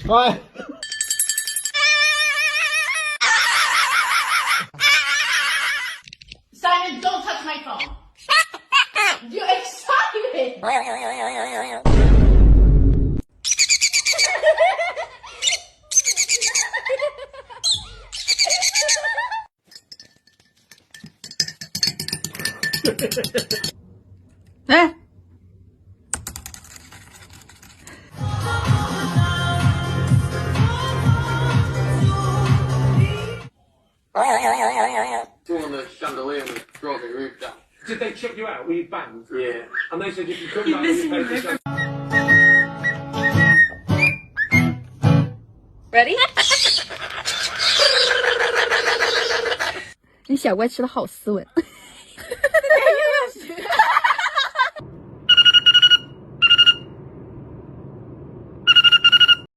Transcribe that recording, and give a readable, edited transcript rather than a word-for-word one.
Why? Simon, don't touch my phone. You're excited. Eh? Two on the chandelier and brought the roof down. Did they check you out? Were you banned? Yeah. And they said if you come back, you pay for Ready? 你小怪吃的好斯文。